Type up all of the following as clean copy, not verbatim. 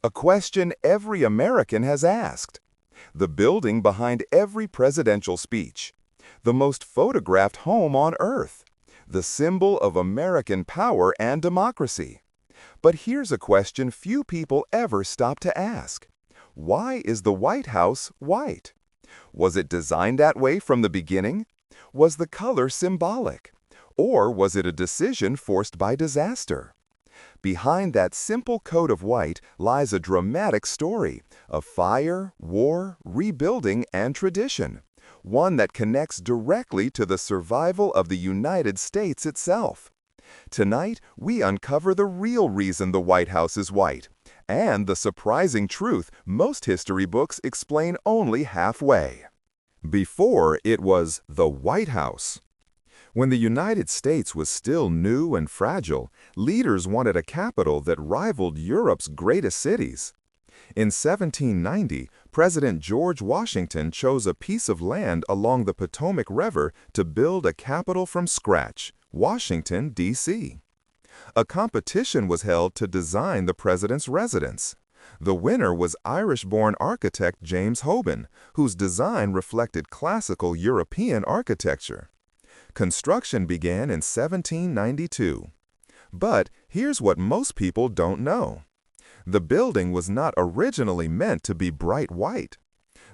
A question every American has asked. The building behind every presidential speech. The most photographed home on Earth. The symbol of American power and democracy. But here's a question few people ever stop to ask. Why is the White House white? Was it designed that way from the beginning? Was the color symbolic? Or was it a decision forced by disaster? Behind that simple coat of white lies a dramatic story of fire, war, rebuilding, and tradition. One that connects directly to the survival of the United States itself. Tonight, we uncover the real reason the White House is white, and the surprising truth most history books explain only halfway. Before it was the White House. When the United States was still new and fragile, leaders wanted a capital that rivaled Europe's greatest cities. In 1790, President George Washington chose a piece of land along the Potomac River to build a capital from scratch, Washington, D.C. A competition was held to design the president's residence. The winner was Irish-born architect James Hoban, whose design reflected classical European architecture. Construction began in 1792. But here's what most people don't know. The building was not originally meant to be bright white.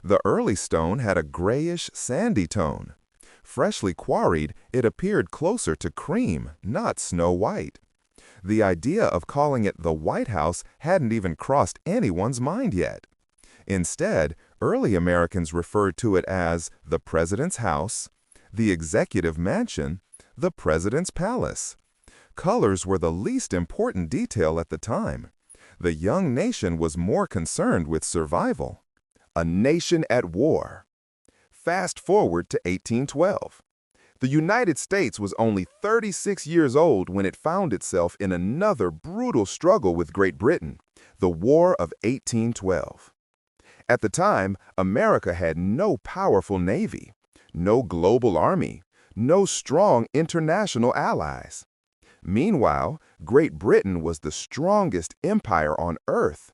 The early stone had a grayish, sandy tone. Freshly quarried, it appeared closer to cream, not snow white. The idea of calling it the White House hadn't even crossed anyone's mind yet. Instead, early Americans referred to it as the President's House, the Executive Mansion, the President's Palace. Colors were the least important detail at the time. The young nation was more concerned with survival. A nation at war. Fast forward to 1812. The United States was only 36 years old when it found itself in another brutal struggle with Great Britain, the War of 1812. At the time, America had no powerful navy, no global army, no strong international allies. Meanwhile, Great Britain was the strongest empire on Earth.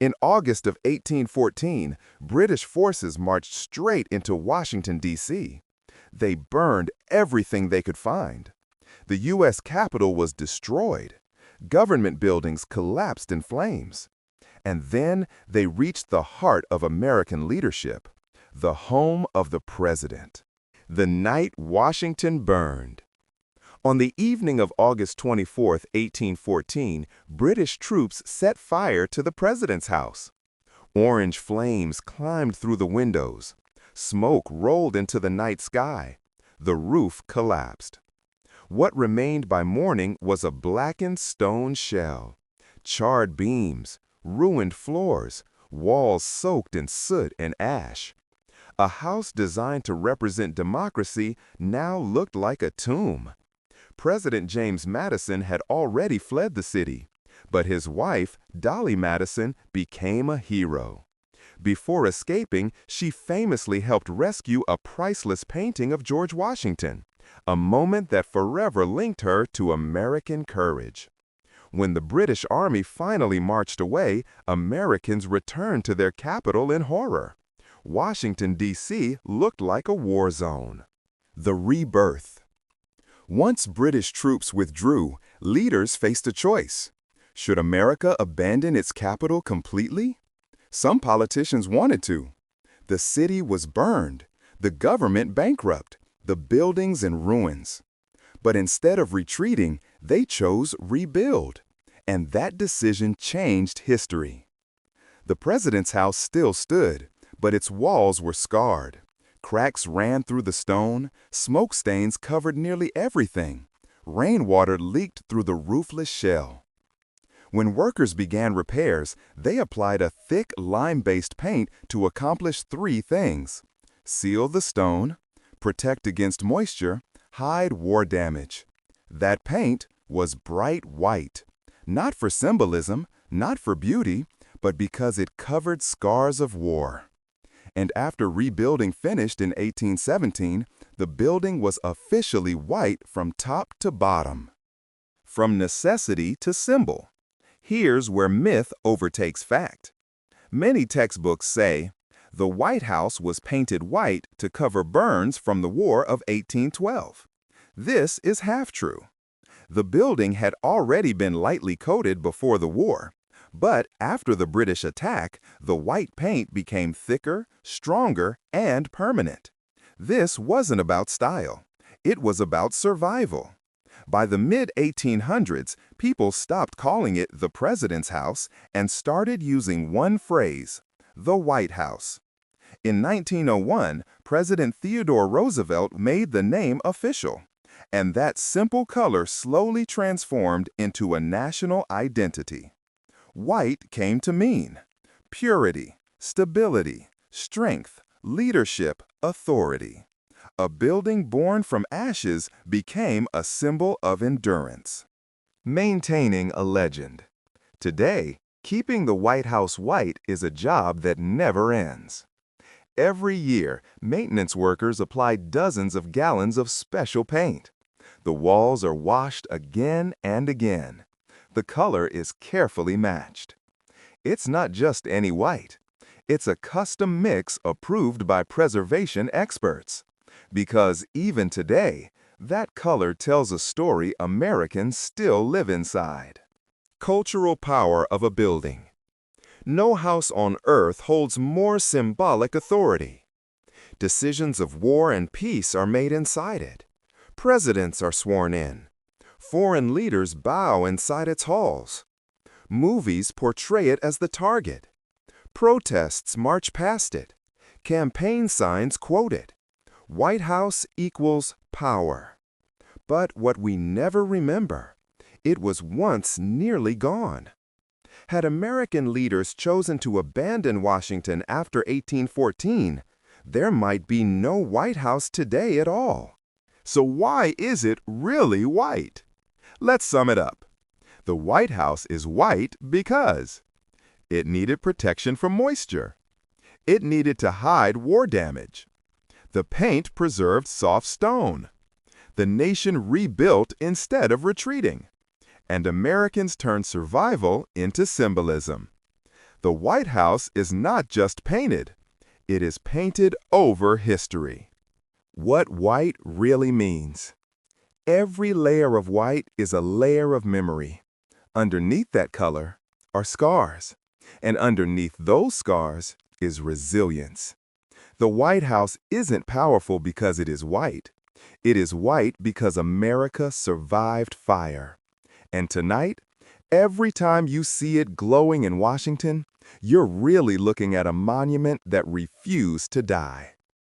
In August of 1814, British forces marched straight into Washington, D.C. They burned everything they could find. The U.S. Capitol was destroyed. Government buildings collapsed in flames. And then they reached the heart of American leadership, the home of the president. The night Washington burned. On the evening of August 24, 1814, British troops set fire to the president's house. Orange flames climbed through the windows. Smoke rolled into the night sky. The roof collapsed. What remained by morning was a blackened stone shell. Charred beams, ruined floors, walls soaked in soot and ash. A house designed to represent democracy now looked like a tomb. President James Madison had already fled the city, but his wife, Dolly Madison, became a hero. Before escaping, she famously helped rescue a priceless painting of George Washington, a moment that forever linked her to American courage. When the British Army finally marched away, Americans returned to their capital in horror. Washington, D.C. looked like a war zone. The rebirth. Once British troops withdrew, leaders faced a choice. Should America abandon its capital completely? Some politicians wanted to. The city was burned, the government bankrupt, the buildings in ruins. But instead of retreating, they chose rebuild. And that decision changed history. The president's house still stood, but its walls were scarred. Cracks ran through the stone, smoke stains covered nearly everything. Rainwater leaked through the roofless shell. When workers began repairs, they applied a thick lime-based paint to accomplish three things: seal the stone, protect against moisture, hide war damage. That paint was bright white, not for symbolism, not for beauty, but because it covered scars of war. And after rebuilding finished in 1817, the building was officially white from top to bottom. From necessity to symbol. Here's where myth overtakes fact. Many textbooks say, the White House was painted white to cover burns from the War of 1812. This is half true. The building had already been lightly coated before the war, but after the British attack, the white paint became thicker, stronger, and permanent. This wasn't about style. It was about survival. By the mid-1800s, people stopped calling it the President's House and started using one phrase, the White House. In 1901, President Theodore Roosevelt made the name official, and that simple color slowly transformed into a national identity. White came to mean purity, stability, strength, leadership, authority. A building born from ashes became a symbol of endurance. Maintaining a legend. Today, keeping the White House white is a job that never ends. Every year, maintenance workers apply dozens of gallons of special paint. The walls are washed again and again. The color is carefully matched. It's not just any white. It's a custom mix approved by preservation experts. Because even today, that color tells a story Americans still live inside. Cultural power of a building. No house on earth holds more symbolic authority. Decisions of war and peace are made inside it. Presidents are sworn in. Foreign leaders bow inside its halls. Movies portray it as the target. Protests march past it. Campaign signs quote it. White House equals power. But what we never remember, it was once nearly gone. Had American leaders chosen to abandon Washington after 1814, there might be no White House today at all. So why is it really white? Let's sum it up. The White House is white because it needed protection from moisture. It needed to hide war damage. The paint preserved soft stone. The nation rebuilt instead of retreating. And Americans turned survival into symbolism. The White House is not just painted. It is painted over history. What white really means. Every layer of white is a layer of memory. Underneath that color are scars. And underneath those scars is resilience. The White House isn't powerful because it is white. It is white because America survived fire. And tonight, every time you see it glowing in Washington, you're really looking at a monument that refused to die.